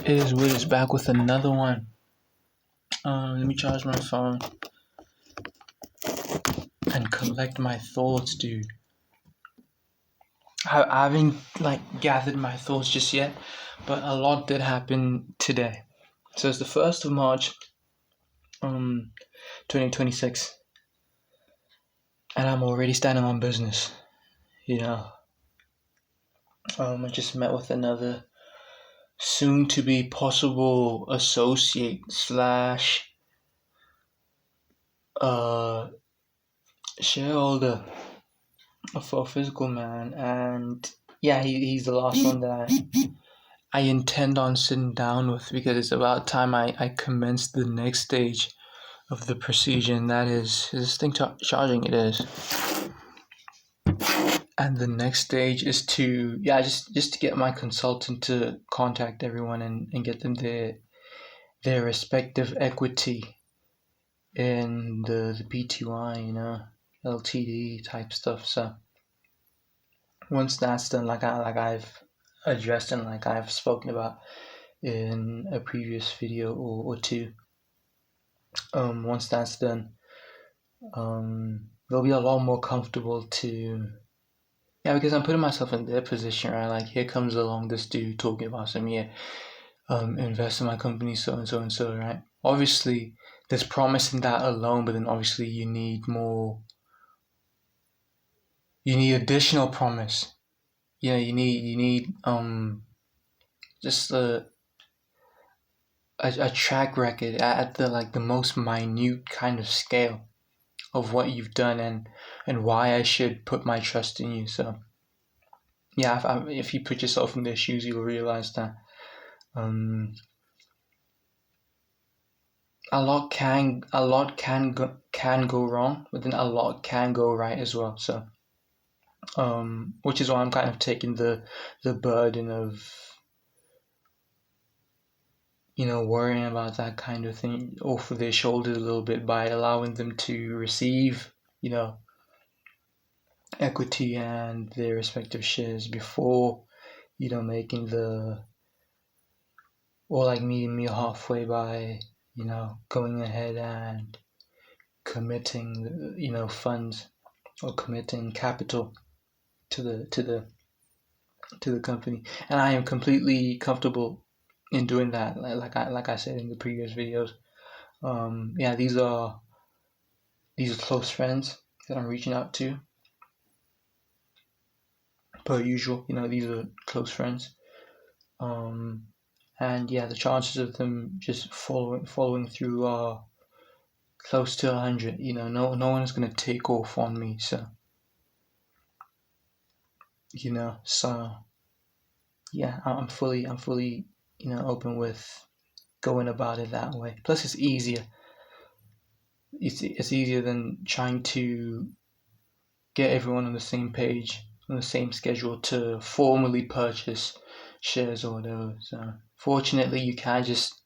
It is Wiz back with another one. Let me charge my phone and collect my thoughts, dude. I haven't gathered my thoughts just yet, but a lot did happen today. So it's the 1st of March, 2026, and I'm already standing on business. I just met with another soon-to-be possible associate slash shareholder for Physical Man, and yeah, he's the last one that I intend on sitting down with, because it's about time I commence the next stage of the procedure, and that is this thing charging. It is. And the next stage is to just to get my consultant to contact everyone and get them their respective equity in the PTY, LTD type stuff. So once that's done, like I've addressed and like I've spoken about in a previous video or two, once that's done, they'll be a lot more comfortable to, because I'm putting myself in their position, right? Like, here comes along this dude talking about some, invest in my company, so and so and so, right? Obviously, there's promise in that alone, but then obviously you need additional promise. You need just a track record at the most minute kind of scale of what you've done and why I should put my trust in you. So yeah, if you put yourself in their shoes, you'll realize that a lot can go wrong, but then a lot can go right as well. So which is why I'm kind of taking the burden of worrying about that kind of thing off of their shoulders a little bit, by allowing them to receive equity and their respective shares before making meeting me halfway by going ahead and committing funds or committing capital to the company. And I am completely comfortable in doing that, like I said in the previous videos. These are close friends that I'm reaching out to. Per usual, these are close friends. And the chances of them just following through are close to 100. No one's gonna take off on me. So I'm fully open with going about it that way. Plus, it's easier. It's easier than trying to get everyone on the same page, on the same schedule to formally purchase shares or whatever. So fortunately, you can just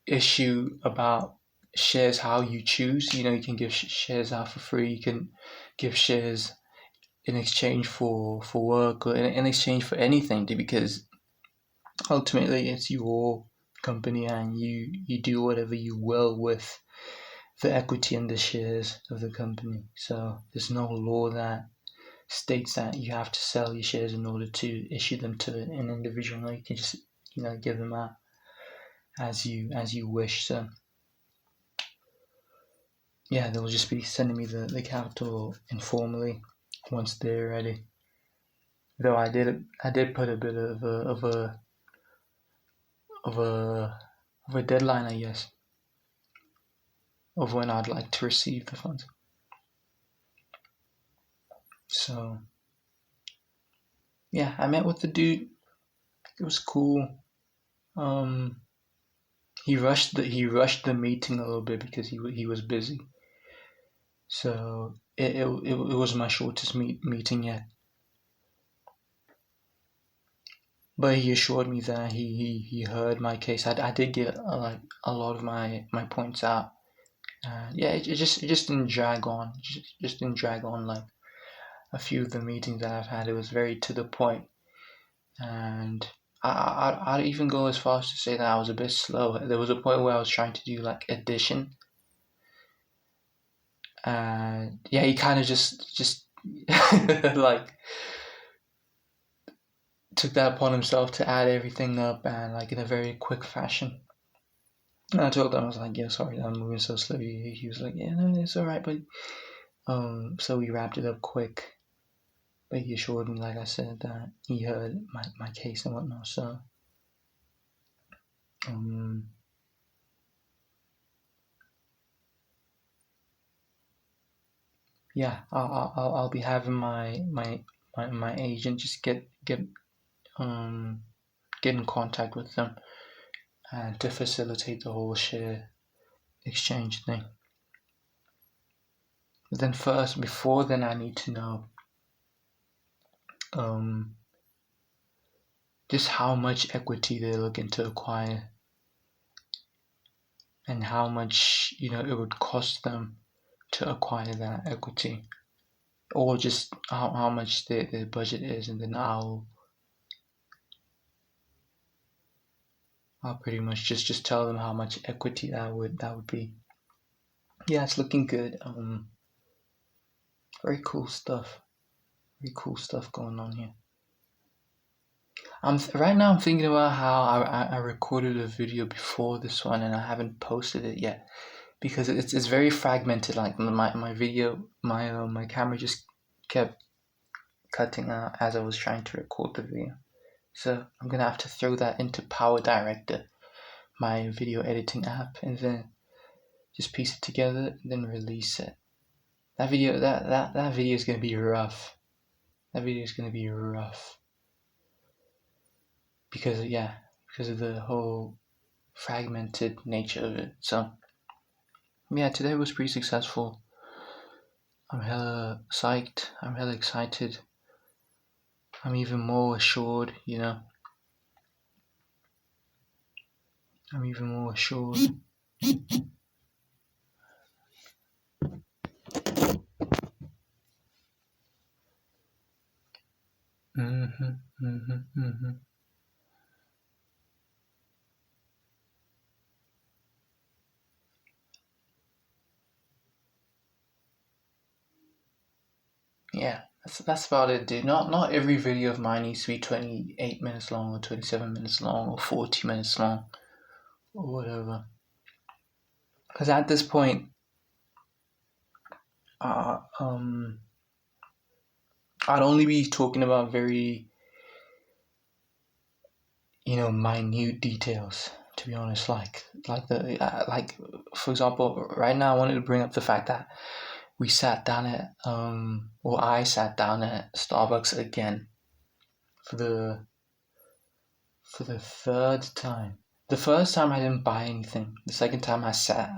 issue about shares how you choose. You can give shares out for free. You can give shares in exchange for work, or in exchange for anything, because ultimately it's your company and you do whatever you will with the equity and the shares of the company. So there's no law that states that you have to sell your shares in order to issue them to an individual. You can just give them out as you wish. So yeah, they'll just be sending me the capital informally once they're ready. Though I did put a bit of a deadline, I guess, of when I'd like to receive the funds. So yeah, I met with the dude. It was cool. He rushed the meeting a little bit because he was busy. So it was my shortest meeting yet. But he assured me that he heard my case. I did get a lot of my points out. It just didn't drag on. Just didn't drag on like a few of the meetings that I've had. It was very to the point, and I'd even go as far as to say that I was a bit slow. There was a point where I was trying to do like addition, and yeah, he kind of just like took that upon himself to add everything up and like in a very quick fashion. And I told him, I was like, yeah, sorry, I'm moving so slow. He was like, yeah, no, it's all right, but so we wrapped it up quick. But he assured me, like I said, that he heard my case and whatnot. So um, yeah, I'll be having my agent just um get in contact with them and to facilitate the whole share exchange thing. But then first, before then, I need to know um just how much equity they're looking to acquire and how much it would cost them to acquire that equity, or just how much their budget is, and then I'll pretty much just tell them how much equity that would be. Yeah, it's looking good. Very cool stuff. Very cool stuff going on here. Right now I'm thinking about how I recorded a video before this one and I haven't posted it yet because it's very fragmented. Like my video, my camera just kept cutting out as I was trying to record the video. So I'm gonna have to throw that into Power Director, my video editing app, and then just piece it together and then release it. That video is gonna be rough. That video is gonna be rough because of the whole fragmented nature of it. So yeah, today was pretty successful. I'm hella psyched. I'm hella excited. I'm even more assured. I'm even more assured. Mhm. Mhm. Mhm. Yeah, that's about it, dude. Not every video of mine needs to be 28 minutes long or 27 minutes long or 40 minutes long or whatever. Because at this point, uh, um, I'd only be talking about very, minute details. To be honest, like for example, right now I wanted to bring up the fact that we sat down at or I sat down at Starbucks again for the third time. The first time I didn't buy anything. The second time I sat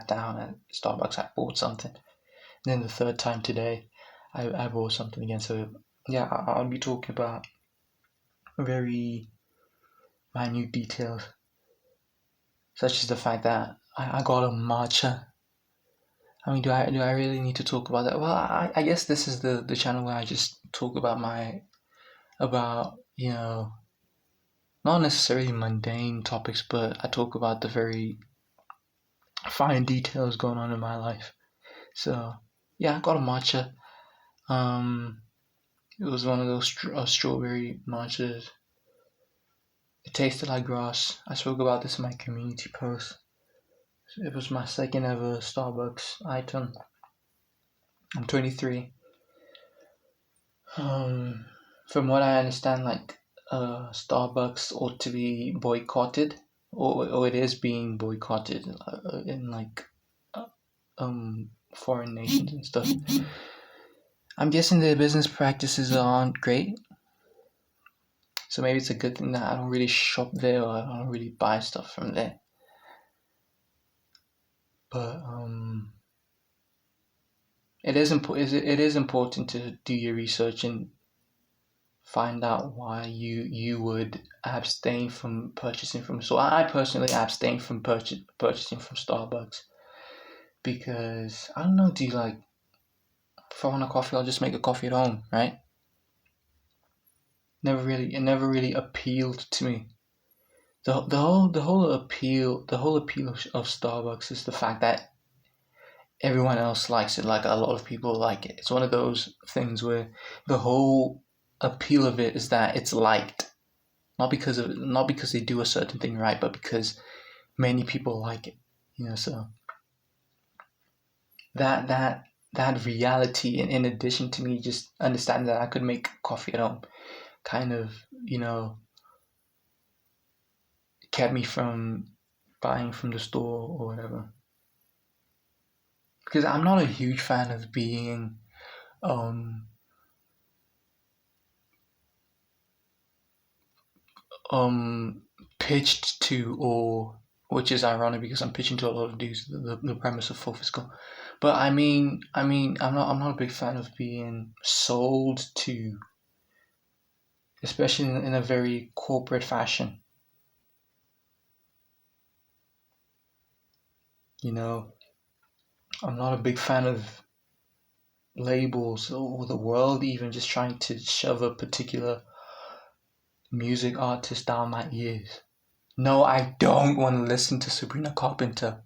down at Starbucks, I bought something. And then the third time today, I bought something again. So yeah, I'll be talking about very minute details, such as the fact that I got a matcha. I mean, do I really need to talk about that? Well, I guess this is the channel where I just talk about about not necessarily mundane topics, but I talk about the very fine details going on in my life. So yeah, I got a matcha. Um, it was one of those strawberry matchas. It tasted like grass. I spoke about this in my community post. It was my second ever Starbucks item. I'm 23. Um, from what I understand, like Starbucks ought to be boycotted, or it is being boycotted in like uh, foreign nations and stuff. I'm guessing their business practices aren't great, so maybe it's a good thing that I don't really shop there or I don't really buy stuff from there. But it is important to do your research and find out why you would abstain from purchasing from. So I personally abstain from purchasing from Starbucks because I don't know. Do you like if I want a coffee, I'll just make a coffee at home, right? never really appealed to me. The whole appeal of Starbucks is the fact that everyone else likes it. Like a lot of people like it. It's one of those things where the whole appeal of it is that it's liked, not because they do a certain thing right, but because many people like it. So that reality, in addition to me just understanding that I could make coffee at home, kind of kept me from buying from the store or whatever. Because I'm not a huge fan of being um um pitched to, or which is ironic because I'm pitching to a lot of dudes the premise of full physical. But I'm not a big fan of being sold to, especially in a very corporate fashion. I'm not a big fan of labels or the world even just trying to shove a particular music artist down my ears. No, I don't want to listen to Sabrina Carpenter.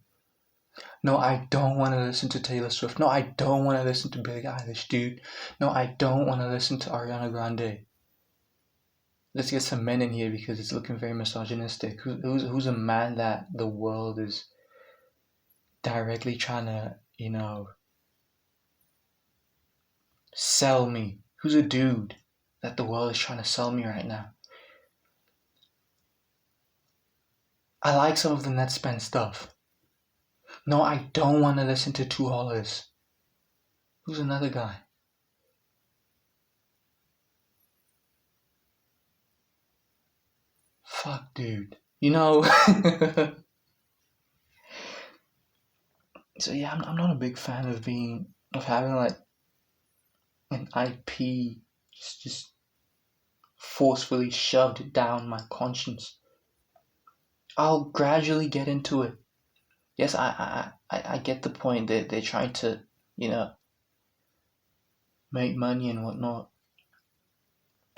No, I don't want to listen to Taylor Swift. No, I don't want to listen to Billie Eilish, dude. No, I don't want to listen to Ariana Grande. Let's get some men in here because it's looking very misogynistic. Who's a man that the world is directly trying to, sell me? Who's a dude that the world is trying to sell me right now? I like some of the Netspend stuff. No, I don't want to listen to Two Hollis. Who's another guy? Fuck, dude. So yeah, I'm not a big fan of having like an IP just forcefully shoved down my conscience. I'll gradually get into it. Yes, I get the point that they're trying to, make money and whatnot,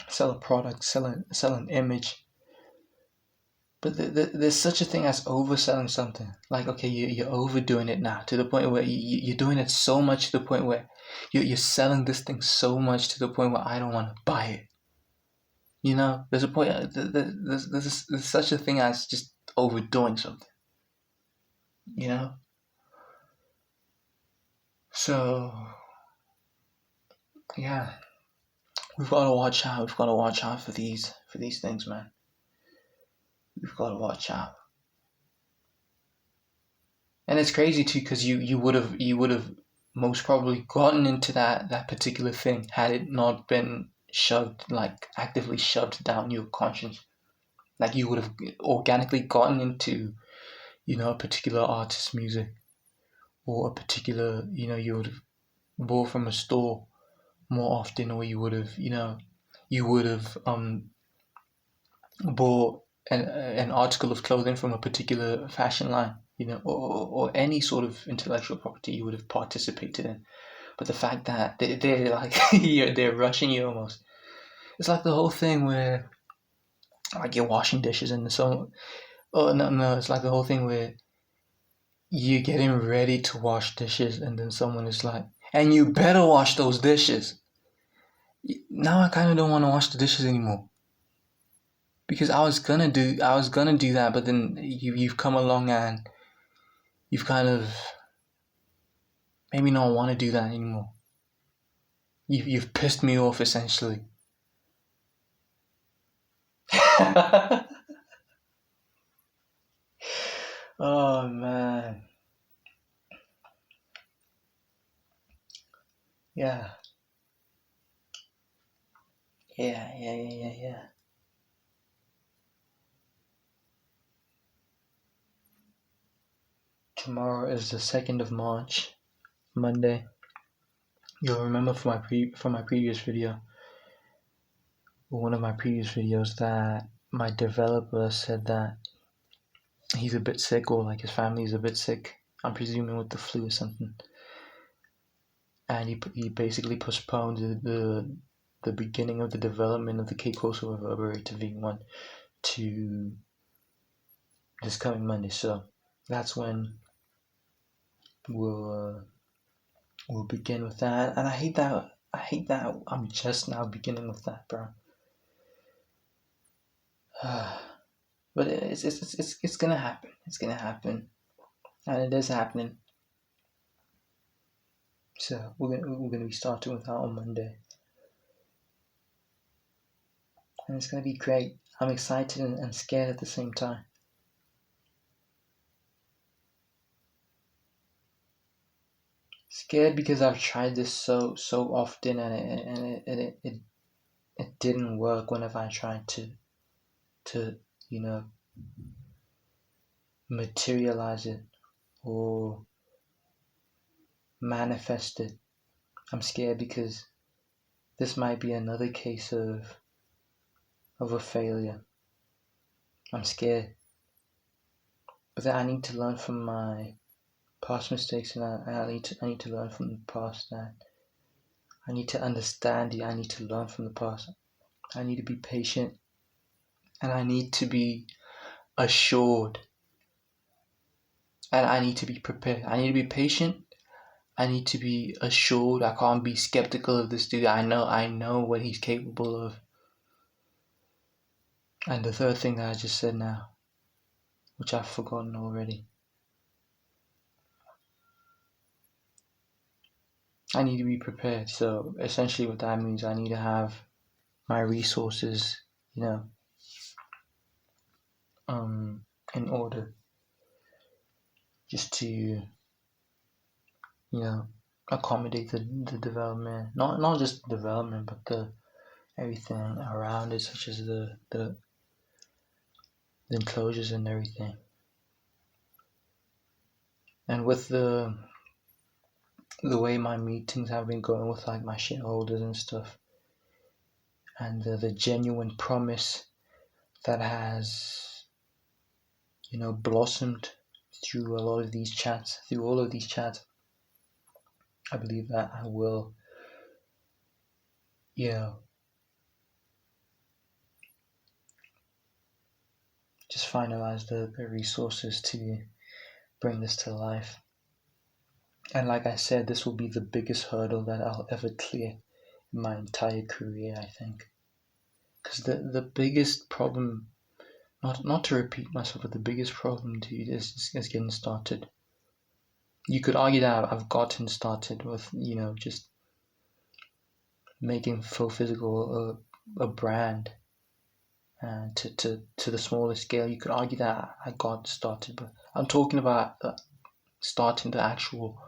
sell a product, sell an image. But there's such a thing as overselling something. Like, okay, you're overdoing it now to the point where you're doing it so much to the point where you're selling this thing so much to the point where I don't want to buy it. There's a point, there's such a thing as just overdoing something, you know? So, yeah, we've got to watch out. We've got to watch out for these things, man. We've got to watch out. And it's crazy too, because you would have most probably gotten into that particular thing had it not been shoved, like actively shoved down your conscience. Like you would have organically gotten into, a particular artist's music, or a particular, you would have bought from a store more often, or you would have, bought an article of clothing from a particular fashion line, or any sort of intellectual property you would have participated in. But the fact that they're like, they're rushing you almost. It's like the whole thing where, like, you're washing dishes and so, oh no, it's like the whole thing where you're getting ready to wash dishes and then someone is like, and you better wash those dishes. Now I kind of don't want to wash the dishes anymore. Because I was gonna do that, but then you've come along and you've kind of made me not want to do that anymore. You've pissed me off essentially. Oh man. Yeah. Yeah. Tomorrow is the 2nd of March, Monday. You'll remember from my previous video, or one of my previous videos, that my developer said that he's a bit sick, or like his family's a bit sick. I'm presuming with the flu or something. And he basically postponed the beginning of the development of the K-Coastal Reverberator V1 to this coming Monday. So that's when we'll begin with that. And I hate that I'm just now beginning with that, bro. But it's gonna happen. It's gonna happen, and it is happening. So we're gonna be starting with that on Monday, and it's gonna be great. I'm excited and scared at the same time. Scared because I've tried this so often, and it didn't work whenever I tried to materialize it or manifest it. I'm scared because this might be another case of a failure. I'm scared, but I need to learn from my past mistakes, and I need to learn from the past. That I need to understand it. I need to learn from the past. I need to be patient, and I need to be assured, and I need to be prepared. I need to be patient. I need to be assured. I can't be skeptical of this dude. I know what he's capable of. And the third thing that I just said now, which I've forgotten already, I need to be prepared. So essentially what that means, I need to have my resources, in order, just to, accommodate the development, not just the development, but the everything around it, such as the enclosures and everything. And with the way my meetings have been going with like my shareholders and stuff, and the genuine promise that has blossomed through all of these chats, I believe that I will just finalize the resources to bring this to life. And like I said, this will be the biggest hurdle that I'll ever clear in my entire career, I think. Because the biggest problem, not to repeat myself, but the biggest problem, dude, is getting started. You could argue that I've gotten started with, just making Full Physical a brand, and to the smallest scale. You could argue that I got started, but I'm talking about starting the actual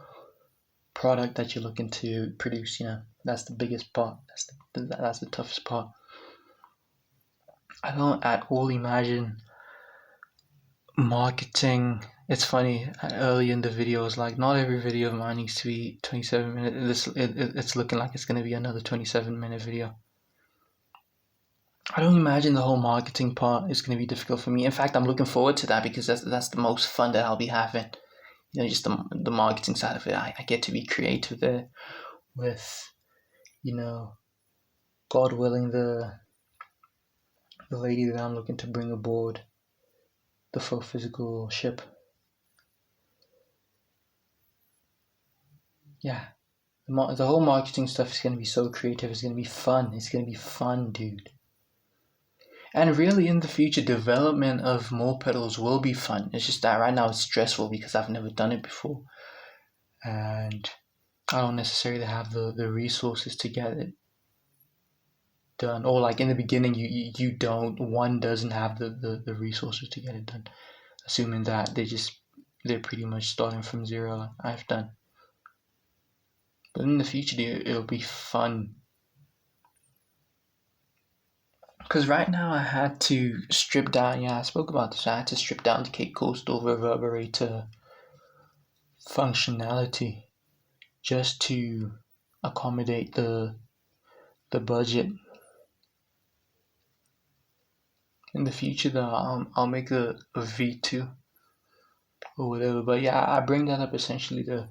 product that you're looking to produce. That's the biggest part. That's the toughest part. I don't at all imagine marketing. It's funny, early in the video, I was like, not every video of mine needs to be 27 minutes. It's looking like it's going to be another 27-minute video. I don't imagine the whole marketing part is going to be difficult for me. In fact, I'm looking forward to that, because that's the most fun that I'll be having. Just the marketing side of it. I get to be creative there with, God willing, the lady that I'm looking to bring aboard the Full Physical ship. Yeah, the whole marketing stuff is going to be so creative. It's going to be fun. It's going to be fun, dude. And really, in the future, development of more pedals will be fun. It's just that right now it's stressful because I've never done it before. And I don't necessarily have the resources to get it done. Or like in the beginning, one doesn't have the resources to get it done. Assuming that they're pretty much starting from zero, like I've done. But in the future, it'll be fun. Because right now I had to strip down, I spoke about this, I had to strip down the K-Coastal Reverberator functionality just to accommodate the budget. In the future though, I'll make a V2 or whatever. But yeah, I bring that up essentially to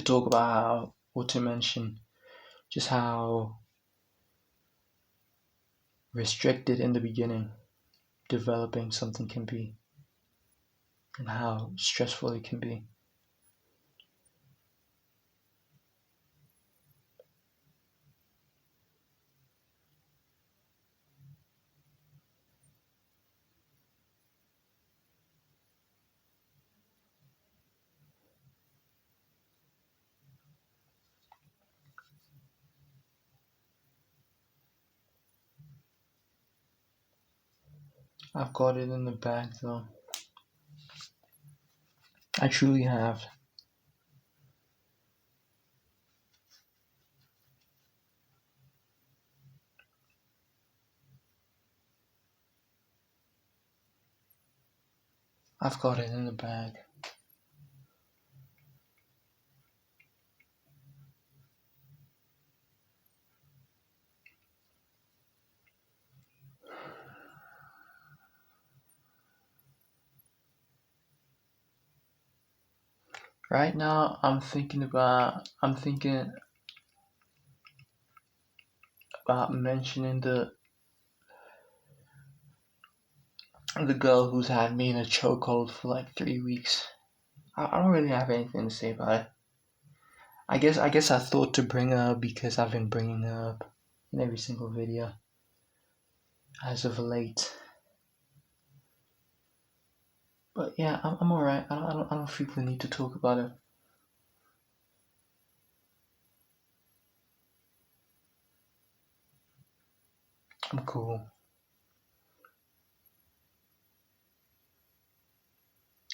talk about to mention just how restricted in the beginning developing something can be and how stressful it can be. I've got it in the bag though. I truly have. I've got it in the bag. Right now, I'm thinking about mentioning the girl who's had me in a chokehold for like 3 weeks. I don't really have anything to say about it. I guess I thought to bring her up because I've been bringing her up in every single video as of late. But yeah, I'm alright. I don't feel the need to talk about it. I'm cool.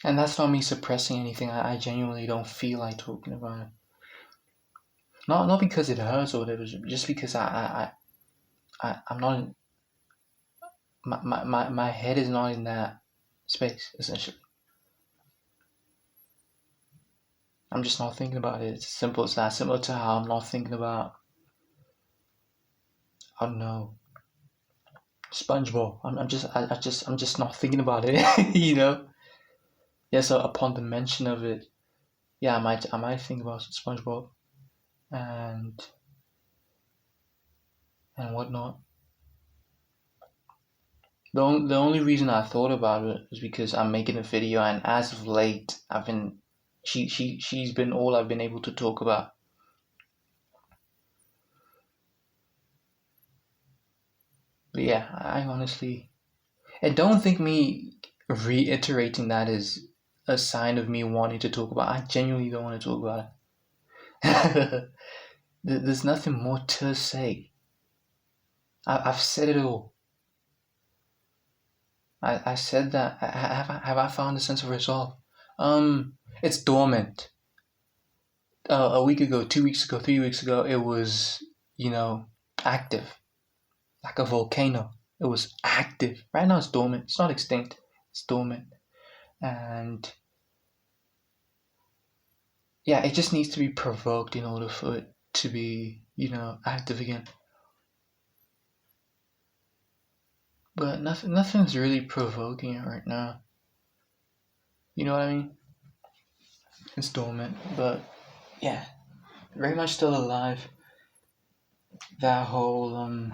And that's not me suppressing anything. I genuinely don't feel like talking about it. Not because it hurts or whatever, just because I'm not in, my head is not in that space, essentially. I'm just not thinking about it. It's as simple as that. Similar to how I'm not thinking about, I don't know, SpongeBob. I'm just not thinking about it, you know? Yeah, so upon the mention of it, yeah, I might think about SpongeBob and whatnot. The only reason I thought about it is because I'm making a video, and as of late, she's been all I've been able to talk about. But yeah, I honestly, and don't think me reiterating that is a sign of me wanting to talk about. I genuinely don't want to talk about it. There's nothing more to say. I've said it all. I said that. Have I found a sense of resolve? It's dormant. A week ago, 2 weeks ago, 3 weeks ago, it was, active, like a volcano. It was active. Right now, it's dormant. It's not extinct. It's dormant, and yeah, it just needs to be provoked in order for it to be, active again. But nothing's really provoking it right now. You know what I mean? It's dormant, but yeah, very much still alive. That whole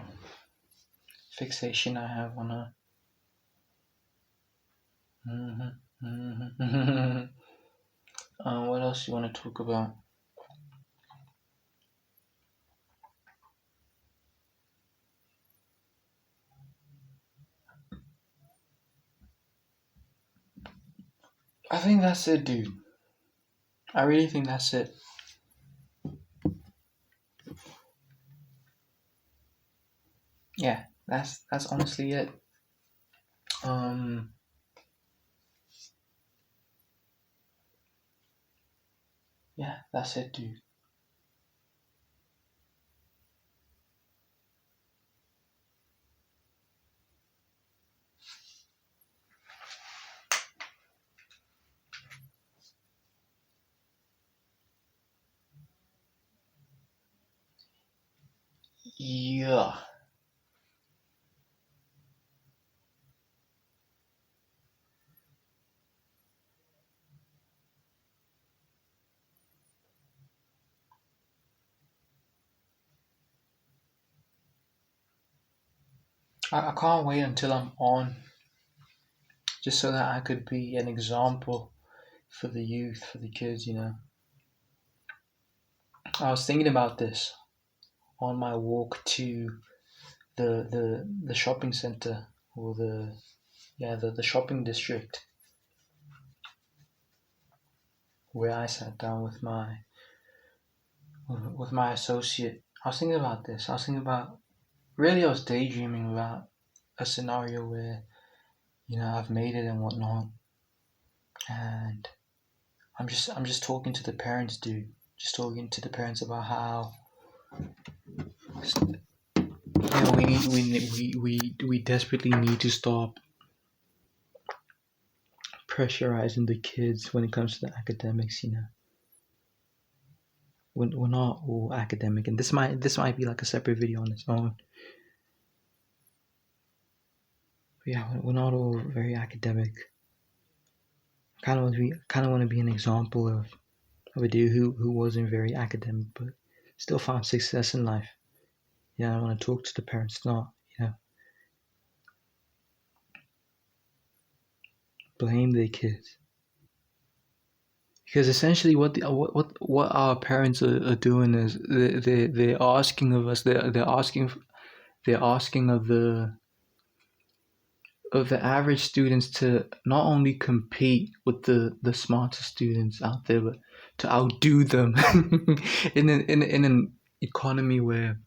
fixation I have on her. What else you want to talk about? I think that's it, dude. I really think that's it. Yeah, that's honestly it. Yeah, that's it, dude. Yeah. I can't wait until I'm on, just so that I could be an example for the youth, for the kids. I was thinking about this on my walk to the shopping center, or the shopping district, where I sat down with my associate. I was thinking about this. I was thinking about, really, I was daydreaming about a scenario where I've made it and whatnot, and I'm just talking to the parents, dude. Just talking to the parents about how we desperately need to stop pressurizing the kids when it comes to the academics. We're not all academic, and this might be like a separate video on its own. But yeah, we're not all very academic. Kind of want to be an example of a dude who wasn't very academic, but still found success in life. Yeah, I want to talk to the parents, not blame the kids, because essentially what our parents are doing is they're asking of us, they're asking of the average students to not only compete with the smartest students out there, but to outdo them in an economy where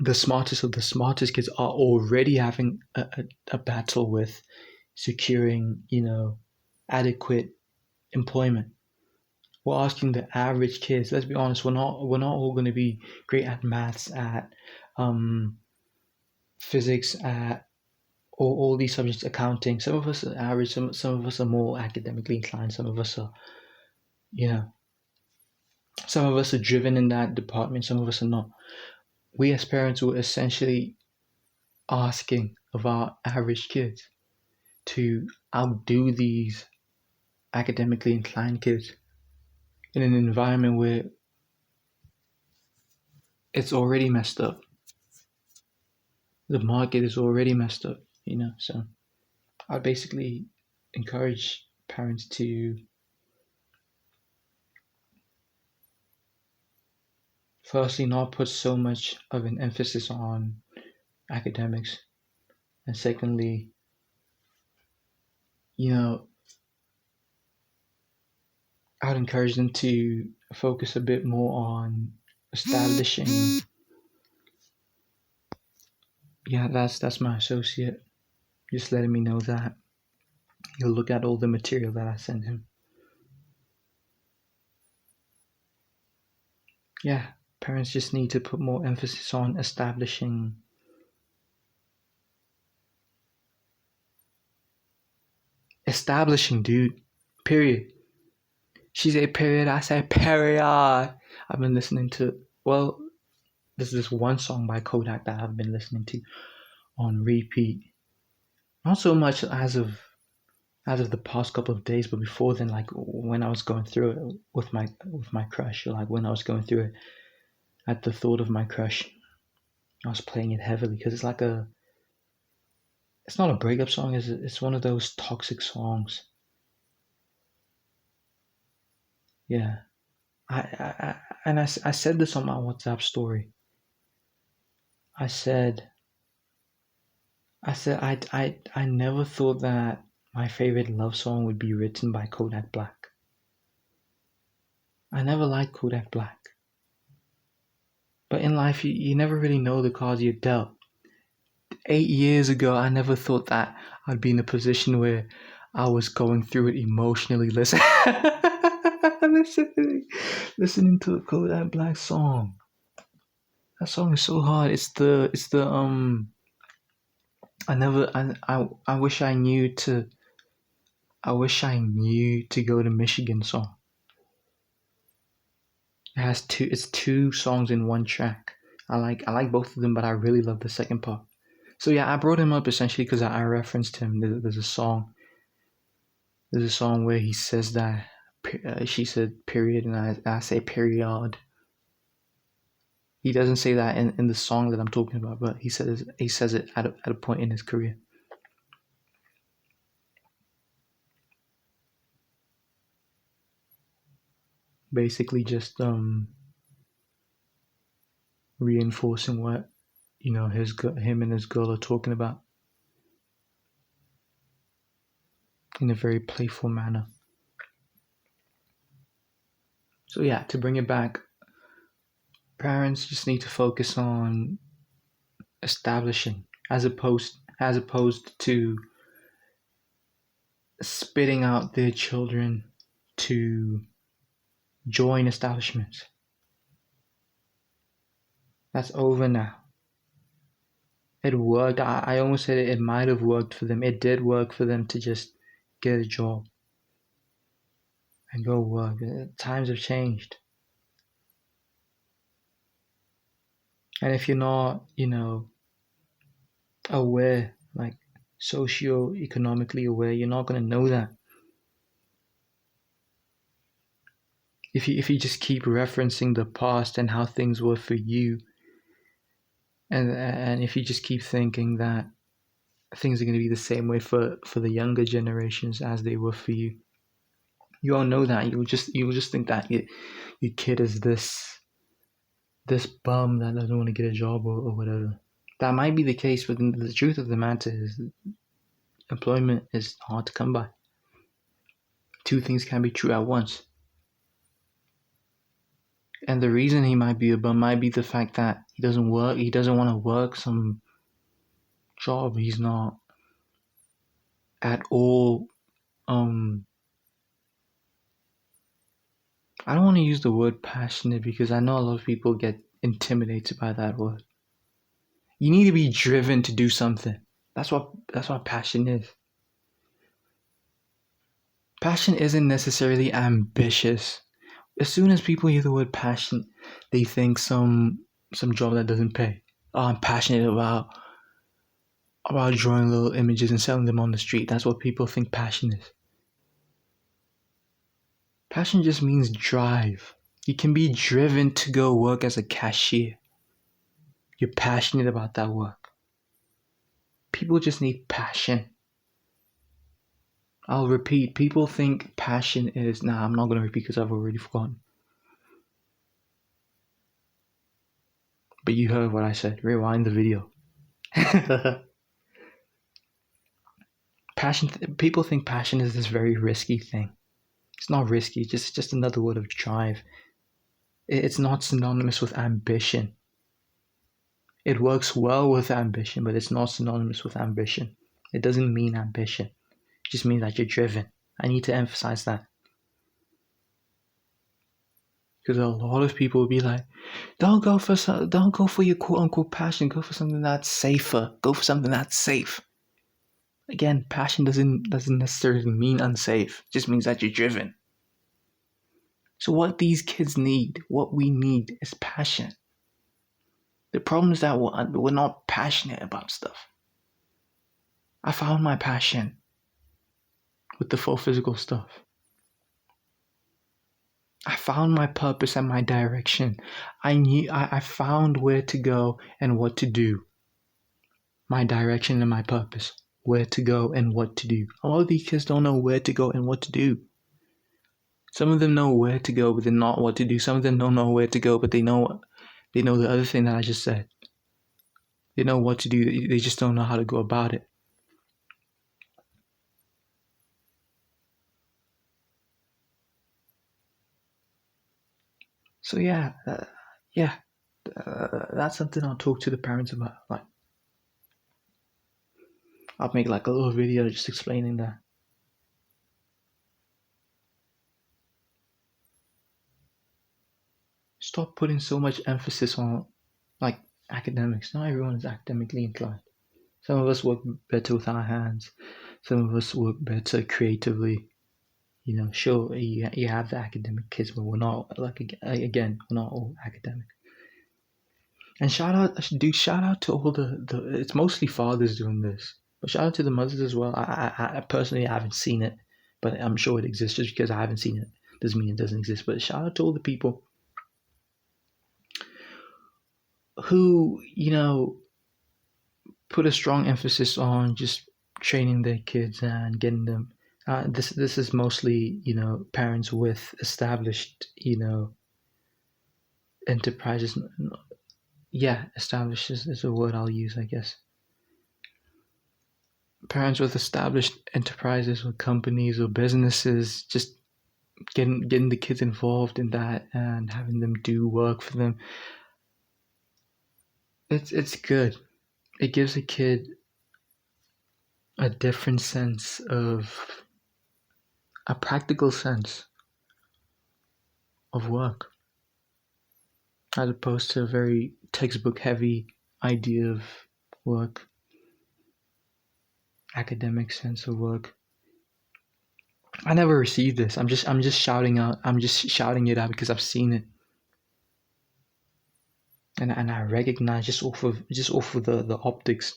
the smartest of the smartest kids are already having a battle with securing, adequate employment. We're asking the average kids. Let's be honest. We're not all going to be great at maths, at physics, at all these subjects, accounting. Some of us are average. Some of us are more academically inclined. Some of us are, you know, some of us are driven in that department. Some of us are not. We as parents were essentially asking of our average kids to outdo these academically inclined kids in an environment where it's already messed up. The market is already messed up. So I basically encourage parents to firstly not put so much of an emphasis on academics, and secondly, you know, I'd encourage them to focus a bit more on establishing. Yeah, that's my associate. Just letting me know that he'll look at all the material that I sent him. Yeah, parents just need to put more emphasis on establishing, dude. Period. She said period. I said period. I've been listening to, well, there's this one song by Kodak that I've been listening to on repeat. Not so much as of the past couple of days, but before then, like when I was going through it with my crush, or like when I was going through it at the thought of my crush, I was playing it heavily because it's not a breakup song. It's one of those toxic songs. Yeah, I said this on my WhatsApp story. I said I never thought that my favorite love song would be written by Kodak Black. I never liked Kodak Black. But in life, you never really know the cards you're dealt. 8 years ago, I never thought that I'd be in a position where I was going through it emotionally. Listening to a Kodak Black song. That song is so hard. It's the. I never. I wish I knew to. I wish I knew to go to Michigan song. It has two. It's two songs in one track. I like both of them, but I really love the second part. So yeah, I brought him up essentially because I referenced him. There's a song. There's a song where he says that she said period, and I say period. He doesn't say that in the song that I'm talking about, but he says it at a point in his career. Basically, just reinforcing what him and his girl are talking about in a very playful manner. So yeah, to bring it back, parents just need to focus on establishing as opposed to spitting out their children to join establishments. That's over now. It worked. I almost said it might have worked for them. It did work for them to just get a job and go work. Times have changed. And if you're not, aware, like socio-economically aware, you're not going to know that. If you just keep referencing the past and how things were for you, and if you just keep thinking that things are going to be the same way for the younger generations as they were for you, you won't know that. You'll just think that your kid is this bum that doesn't want to get a job or whatever. That might be the case, but the truth of the matter is employment is hard to come by. Two things can be true at once. And the reason he might be a bum might be the fact that he doesn't want to work some job he's not at all I don't want to use the word passionate because I know a lot of people get intimidated by that word. You need to be driven to do something. That's what passion is. Passion isn't necessarily ambitious. As soon as people hear the word passion, they think some job that doesn't pay. Oh, I'm passionate about drawing little images and selling them on the street. That's what people think passion is. Passion just means drive. You can be driven to go work as a cashier. You're passionate about that work. People just need passion. I'll repeat. People think passion is... I'm not going to repeat because I've already forgotten. But you heard what I said. Rewind the video. Passion. People think passion is this very risky thing. It's not risky. It's just another word of drive. It's not synonymous with ambition. It works well with ambition, but it's not synonymous with ambition. It doesn't mean ambition. It just means that you're driven. I need to emphasize that. Because a lot of people will be like, don't go for your quote unquote passion. Go for something that's safer. Go for something that's safe. Again, passion doesn't necessarily mean unsafe. It just means that you're driven. So what these kids need, what we need, is passion. The problem is that we're not passionate about stuff. I found my passion with the full physical stuff. I found my purpose and my direction. I found where to go and what to do. My direction and my purpose. Where to go and what to do. A lot of these kids don't know where to go and what to do. Some of them know where to go, but they're not what to do. Some of them don't know where to go, but they know the other thing that I just said. They know what to do. They just don't know how to go about it. So that's something I'll talk to the parents about. Like, I'll make like a little video just explaining that. Stop putting so much emphasis on like academics. Not everyone is academically inclined. Some of us work better with our hands. Some of us work better creatively. Sure, you have the academic kids, but we're not, we're not all academic. And shout out to all the it's mostly fathers doing this, but shout out to the mothers as well. I personally haven't seen it, but I'm sure it exists. Just because I haven't seen it doesn't mean it doesn't exist. But shout out to all the people who, put a strong emphasis on just training their kids and getting them. This is mostly, parents with established, enterprises. Yeah, established is a word I'll use, I guess. Parents with established enterprises or companies or businesses, just getting the kids involved in that and having them do work for them. It's good. It gives a kid a different sense of a practical sense of work, as opposed to a very textbook heavy idea of work, academic sense of work. I never received this. I'm just shouting out. I'm just shouting it out because I've seen it, and I recognize just off of the optics,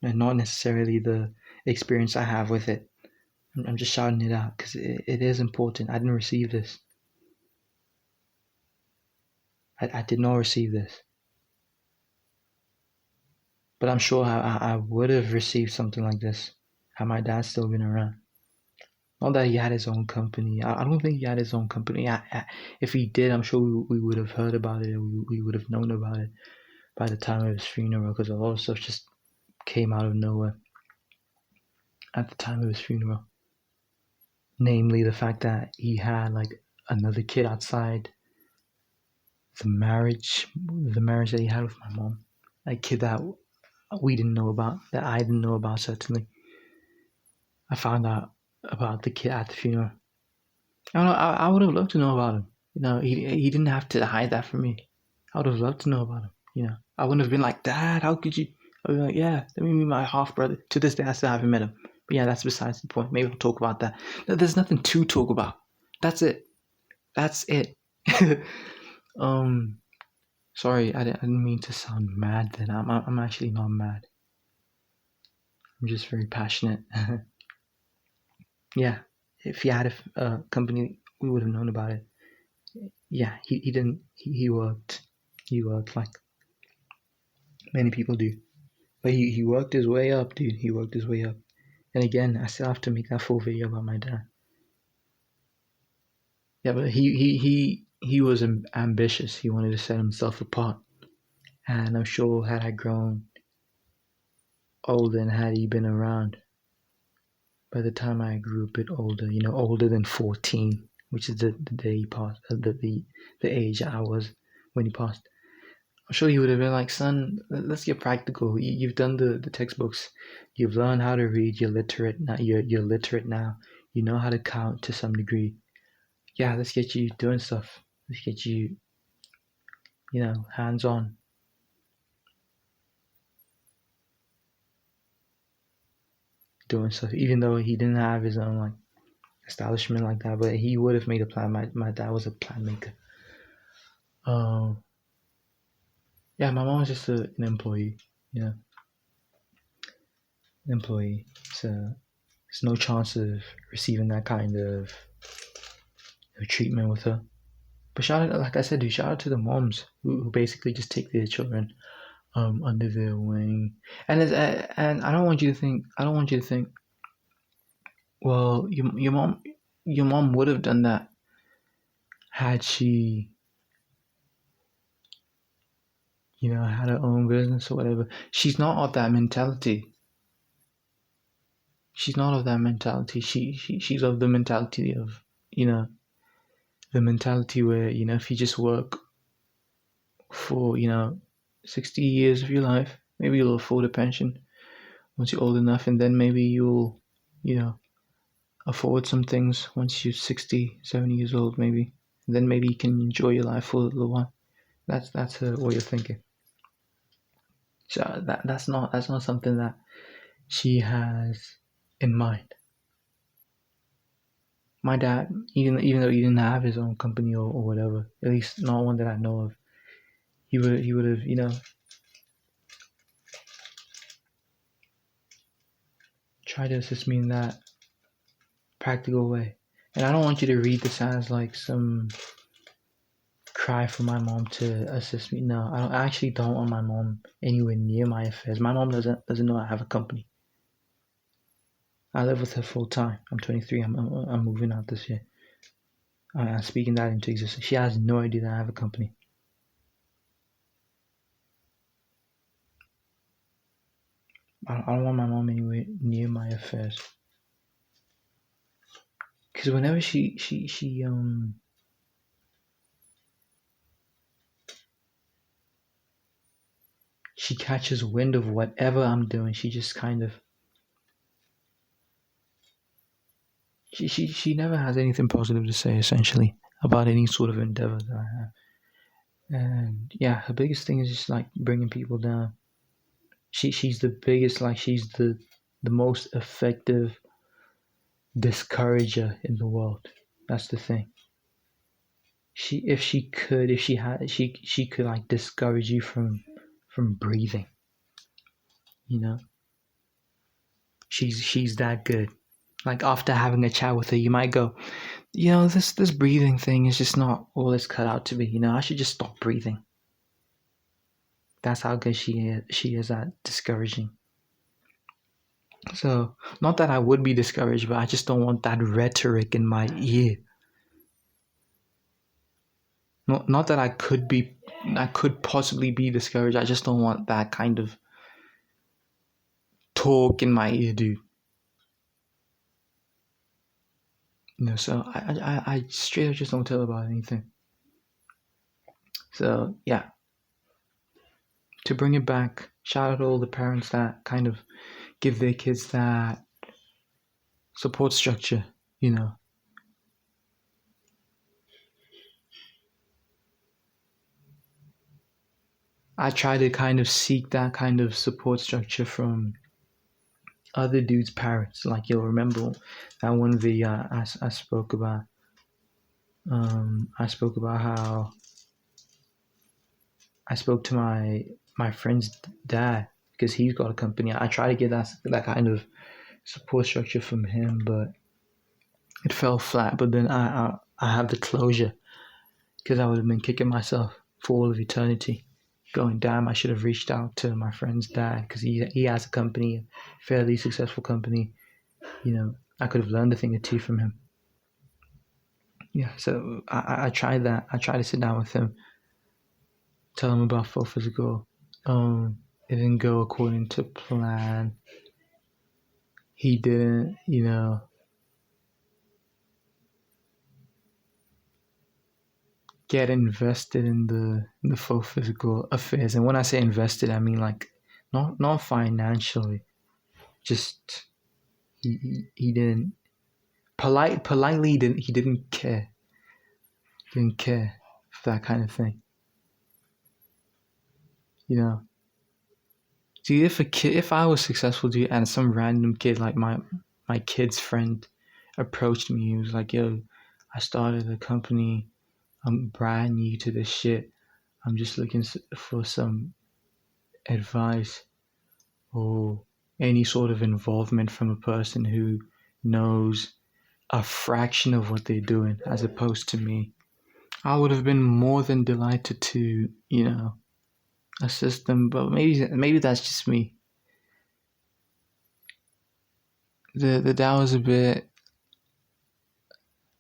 and not necessarily the experience I have with it. I'm just shouting it out because it is important. I didn't receive this. I did not receive this, but I'm sure I would have received something like this had my dad still been around. Not that he had his own company. I don't think he had his own company. If he did, I'm sure we would have heard about it. We would have known about it by the time of his funeral, because a lot of stuff just came out of nowhere at the time of his funeral. Namely, the fact that he had like another kid outside the marriage that he had with my mom, a kid that we didn't know about, that I didn't know about. Certainly, I found out about the kid at the funeral. I would have loved to know about him. He didn't have to hide that from me. I would have loved to know about him. I wouldn't have been like, Dad, how could you? I would be like, yeah, let me meet my half brother. To this day, I still haven't met him. But yeah, that's besides the point. Maybe we'll talk about that. There's nothing to talk about. That's it. That's it. um, Sorry, I didn't mean to sound mad. Then I'm actually not mad. I'm just very passionate. Yeah, if he had a company, we would have known about it. Yeah, he didn't. He worked. He worked like many people do. But he worked his way up, dude. He worked his way up. And again, I still have to make that full video about my dad. Yeah, but he was ambitious. He wanted to set himself apart. And I'm sure had I grown older and had he been around, by the time I grew a bit older, older than 14, which is the day he passed, the age I was when he passed. I'm sure he would have been like, son, let's get practical. You've done the textbooks. You've learned how to read. You're literate now. You're literate now. You know how to count to some degree. Yeah, let's get you doing stuff. Let's get you, hands on. Doing stuff, even though he didn't have his own like establishment like that, but he would have made a plan. My dad was a plan maker. Yeah, my mom was just an employee. An employee. So there's no chance of receiving that kind of treatment with her. But shout out, like I said, dude, shout out to the moms who basically just take their children under their wing. And I don't want you to think. Well, your mom would have done that had she, had her own business or whatever. She's not of that mentality. She's not of that mentality. She's of the mentality of, the mentality where, if you just work for, 60 years of your life, maybe you'll afford a pension once you're old enough, and then maybe you'll, afford some things once you're 60, 70 years old, maybe. And then maybe you can enjoy your life for a little while. That's her way of thinking. So that's not something that she has in mind. My dad, even though he didn't have his own company or whatever, at least not one that I know of, he would have, tried to assist me in that practical way. And I don't want you to read this as like some cry for my mom to assist me. No, I actually don't want my mom anywhere near my affairs. My mom doesn't know I have a company. I live with her full time. I'm 23. I'm moving out this year. I'm speaking that into existence. She has no idea that I have a company. I don't want my mom anywhere near my affairs. Because whenever she catches wind of whatever I'm doing, she just kind of she never has anything positive to say essentially about any sort of endeavor that I have. And yeah, her biggest thing is just like bringing people down. She's the biggest, like she's the most effective discourager in the world. That's the thing. If she could like discourage you from breathing. You know, she's that good. Like after having a chat with her, you might go, this breathing thing is just not all it's cut out to be. I should just stop breathing. That's how good she is at discouraging. So, not that I would be discouraged, but I just don't want that rhetoric in my ear. Not that I could possibly be discouraged. I just don't want that kind of talk in my ear, dude. So I straight up just don't tell about anything. So, yeah. To bring it back, shout out to all the parents that kind of give their kids that support structure, I try to kind of seek that kind of support structure from other dudes' parents. Like you'll remember that one video I spoke about. I spoke about how I spoke to my friend's dad because he's got a company. I try to get that kind of support structure from him, but it fell flat. But then I have the closure because I would have been kicking myself for all of eternity, going, damn, I should have reached out to my friend's dad because he has a company, a fairly successful company. I could have learned a thing or two from him. Yeah, so I tried that. I tried to sit down with him, tell him about full physical. It didn't go according to plan. He didn't, get invested in the full physical affairs. And when I say invested, I mean like not financially. Just he didn't politely he didn't care. Didn't care for that kind of thing. Dude, if I was successful, dude, and some random kid like my kid's friend approached me, he was like, "Yo, I started a company. I'm brand new to this shit. I'm just looking for some advice or any sort of involvement from a person who knows a fraction of what they're doing, as opposed to me." I would have been more than delighted to, assist them, but maybe that's just me. The dad was a bit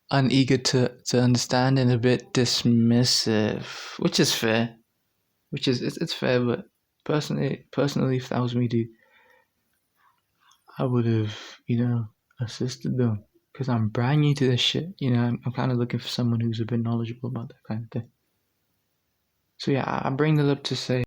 uneager to understand and a bit dismissive, which is fair. It's fair, but personally, if that was me, dude, I would have, assisted them because I'm brand new to this shit. I'm kind of looking for someone who's a bit knowledgeable about that kind of thing. So yeah, I bring that up to say